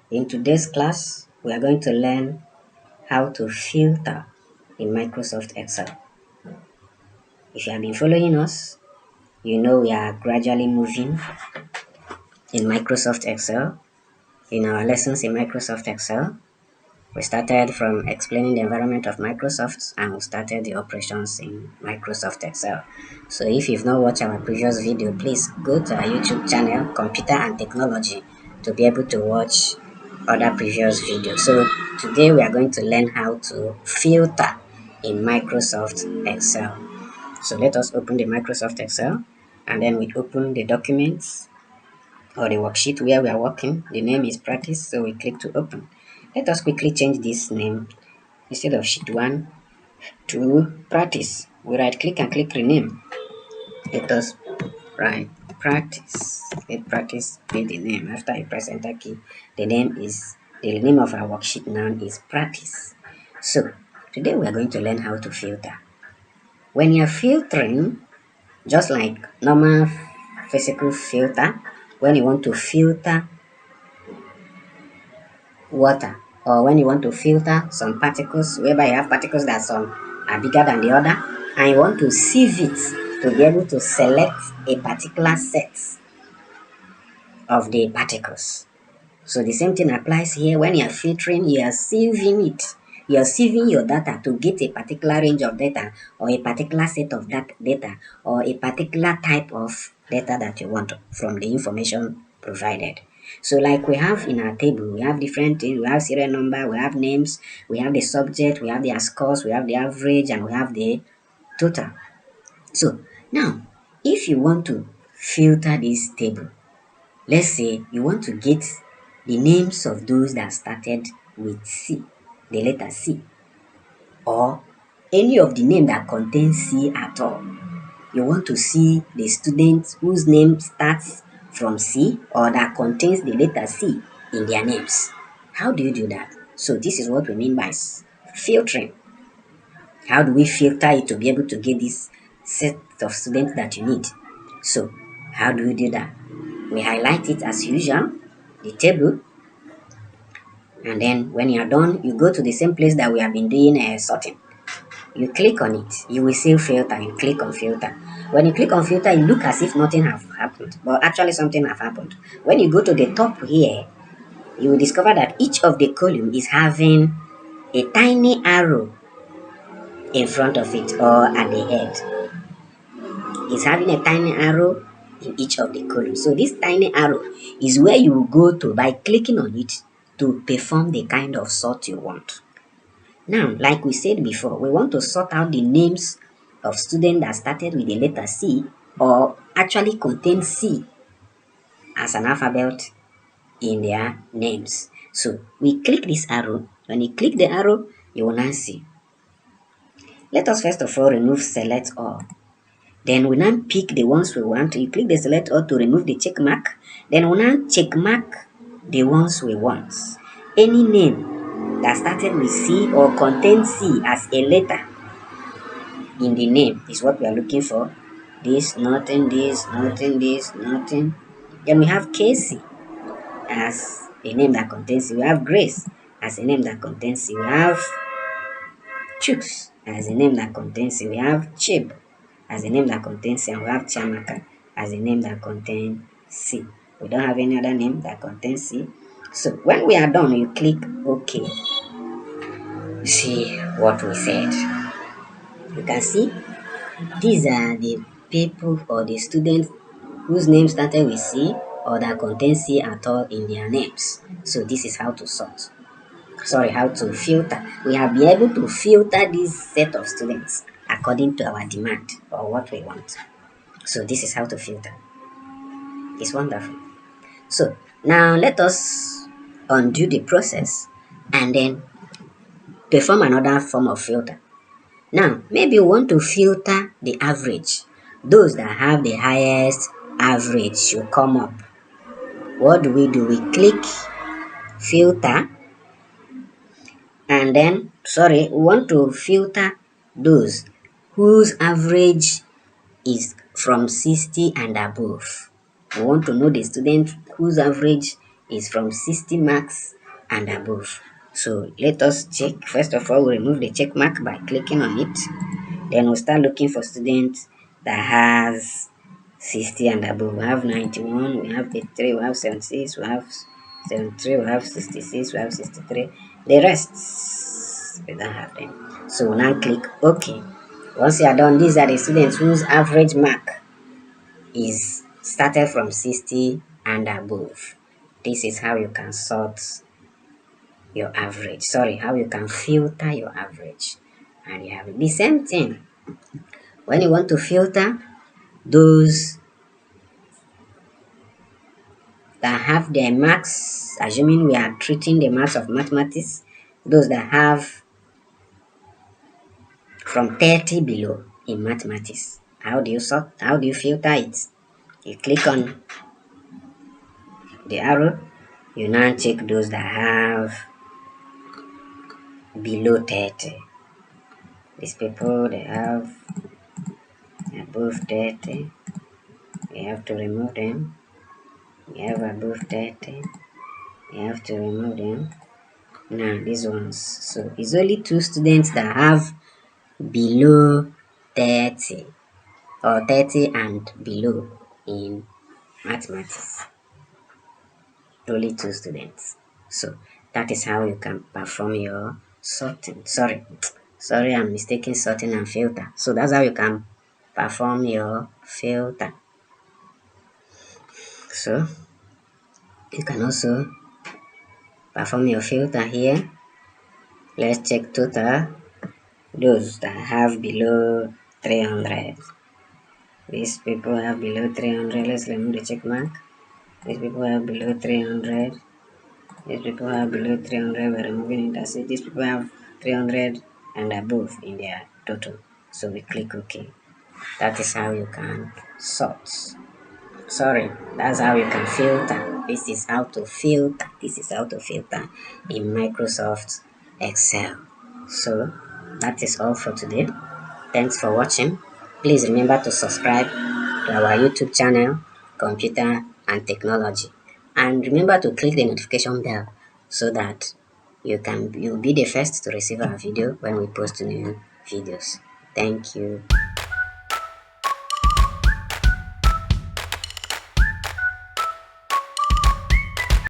In today's class, we are going to learn how to filter in Microsoft Excel. If you have been following us, you know we are gradually moving in Microsoft Excel. In our lessons in Microsoft Excel, we started from explaining the environment of Microsoft and we started the operations in Microsoft Excel. So if you've not watched our previous video, please go to our YouTube channel, Computer and Technology, to be able to watch other previous videos. So today we are going to learn how to filter in Microsoft Excel. So let us open the Microsoft Excel and then we open the documents or the worksheet where we are working. The name is practice, so we click to open. Let us quickly change this name. Instead of sheet 1 to practice, we right click and click rename. Let us write practice. Let practice be the name. After I press enter key, the name of our worksheet now is practice. So today we are going to learn how to filter. When you're filtering, just like normal physical filter, when you want to filter water, or when you want to filter some particles, whereby you have particles that some are bigger than the other, and you want to sieve it to be able to select a particular set of the particles. So the same thing applies here. When you are filtering, you are sieving it. You are sieving your data to get a particular range of data, or a particular set of that data, or a particular type of data that you want from the information provided. So like we have in our table, we have different things. We have serial number, we have names, we have the subject, we have their scores, we have the average, and we have the total. So now, if you want to filter this table, let's say you want to get the names of those that started with C, the letter C, or any of the name that contains C at all. You want to see the students whose name starts from C or that contains the letter C in their names. How do you do that? So this is what we mean by filtering. How do we filter it to be able to get this set of students that you need? So how do we do that? We highlight it as usual, the table, and then when you are done, you go to the same place that we have been doing sorting. You click on it, you will see filter, you click on filter. When you click on filter, it look as if nothing have happened, but actually something have happened. When you go to the top here, you will discover that each of the column is having a tiny arrow in front of it, or at the head. It's having a tiny arrow in each of the columns. So this tiny arrow is where you will go to by clicking on it to perform the kind of sort you want. Now, like we said before, we want to sort out the names of students that started with the letter C or actually contain C as an alphabet in their names. So we click this arrow. When you click the arrow, you will now see. Let us first of all remove select all. Then we now pick the ones we want. You click the select all to remove the check mark. Then we now check mark the ones we want. Any name that started with C or contains C as a letter in the name is what we are looking for. This, nothing, this, nothing, this, nothing. Then we have Casey as a name that contains C. We have Grace as a name that contains C. We have Chooks as a name that contains C. We have Chib as a name that contains C. And we have Chamaka as a name that contains C. We don't have any other name that contains C. So when we are done, you click OK. See what we said. You can see these are the people or the students whose name started with C or that contain C at all in their names. So this is how to sort. Sorry, how to filter. We have been able to filter this set of students according to our demand or what we want. So this is how to filter. It's wonderful. So now let us undo the process and then perform another form of filter. Now, maybe you want to filter the average. Those that have the highest average should come up. What do? We click filter and then, we want to filter those whose average is from 60 and above. We want to know the student whose average is from 60 marks and above. So let us check. First of all, we remove the check mark by clicking on it. Then we'll start looking for students that has 60 and above. We have 91, we have 83, we have 76, we have 73, we have 66, we have 63. The rest, we don't have them. So we'll now click OK. Once you are done, these are the students whose average mark is started from 60 and above. This is how you can sort your average. Sorry, how you can filter your average. And you have the same thing. When you want to filter those that have their marks, assuming we are treating the marks of mathematics, those that have from 30 below in mathematics. How do you sort? How do you filter it? You click on the arrow, you now check those that have below 30. These people, they have above 30. We have to remove them. We have above 30. We have to remove them. Now these ones. So it's only 2 students that have below 30 or 30 and below in mathematics. Only 2 students. So that is how you can perform your sorting. Sorry, I'm mistaking sorting and filter. So that's how you can perform your filter. So you can also perform your filter here. Let's check total. Those that have below 300. These people have below 300. Let's remove the check mark. These people have below 300. These people have below 300. We're removing it. That's it. These people have 300 and above in their total. So we click OK. That is how you can sort. Sorry, that's how you can filter. This is how to filter. This is how to filter in Microsoft Excel. So that is all for today. Thanks for watching. Please remember to subscribe to our YouTube channel, Computer and Technology. And remember to click the notification bell so that you'll be the first to receive our video when we post new videos. Thank you.